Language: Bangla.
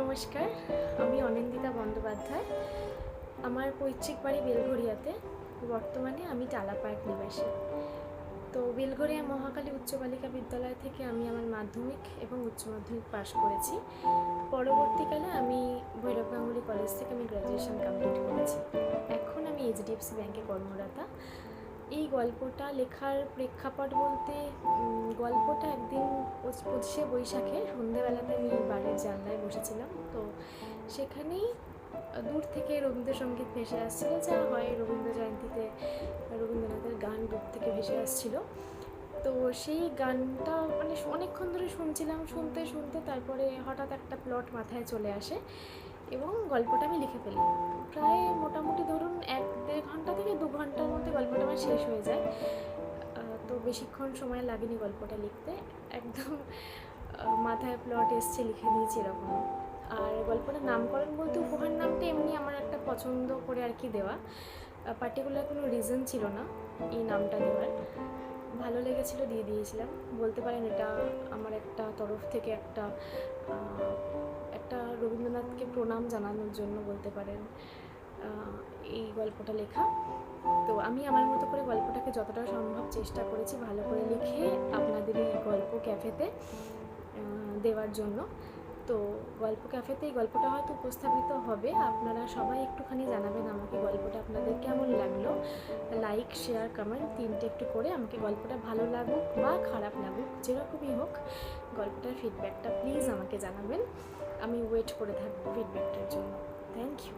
নমস্কার, আমি অনিন্দিতা বন্দ্যোপাধ্যায়। আমার পৈতৃক বাড়ি বেলঘরিয়াতে। বর্তমানে আমি টালা পার্ক নিবাসী। তো বেলঘরিয়া মহাকালী উচ্চ বালিকা বিদ্যালয় থেকে আমি আমার মাধ্যমিক এবং উচ্চ মাধ্যমিক পাশ করেছি। পরবর্তীকালে আমি ভৈরব গাঙ্গুলি কলেজ থেকে আমি গ্র্যাজুয়েশন কমপ্লিট করেছি। এখন আমি এইচডিএফসি ব্যাংকে কর্মরতা। এই গল্পটা লেখার প্রেক্ষাপট বলতে গল্পটা একদিন 25শে বৈশাখে সন্ধ্যেবেলাতে আমি বাড়ির জানলায় বসেছিলাম। তো সেখানেই দূর থেকে রবীন্দ্রসঙ্গীত ভেসে আসছিল, যা হয় রবীন্দ্র জয়ন্তীতে রবীন্দ্রনাথের গান দূর থেকে ভেসে আসছিল। তো সেই গানটা অনেকক্ষণ ধরে শুনছিলাম, শুনতে শুনতে তারপরে হঠাৎ একটা প্লট মাথায় চলে আসে এবং গল্পটা আমি লিখে ফেলি। প্রায় মোটামুটি ধরুন 1-1.5 ঘন্টা থেকে 2 ঘন্টার মধ্যে গল্পটা আমার শেষ হয়ে যায়। তো বেশিক্ষণ সময় লাগেনি গল্পটা লিখতে, একদম মাথায় প্লট এসছে লিখে দিয়েছি এরকম। আর গল্পটার নামকরণ বলতে উপহার নামটা এমনি আমার একটা পছন্দ করে আর কি দেওয়া, পার্টিকুলার কোনো রিজন ছিল না এই নামটা দেওয়ার। ভালো লেগেছিলো, দিয়ে দিয়েছিলাম। বলতে পারেন এটা আমার একটা তরফ থেকে একটা রবীন্দ্রনাথকে প্রণাম জানানোর জন্য বলতে পারেন এই গল্পটা লেখা। তো আমি আমার মতো করে গল্পটাকে যতটা সম্ভব চেষ্টা করেছি ভালো করে লিখে আপনাদের এই গল্প ক্যাফেতে দেওয়ার জন্য। তো গল্প ক্যাফেতে এই গল্পটা হয়তো উপস্থাপিত হবে। আপনারা সবাই একটুখানি জানাবেন আমাকে গল্পটা আপনাদের কেমন লাগলো। লাইক, শেয়ার, কমেন্ট 3টে একটু করে আমাকে গল্পটা ভালো লাগুক বা খারাপ লাগুক, যেরকমই হোক গল্পটার ফিডব্যাকটা প্লিজ আমাকে জানাবেন। আমি ওয়েট করে থাকবো ফিডব্যাকটার জন্য। Thank you.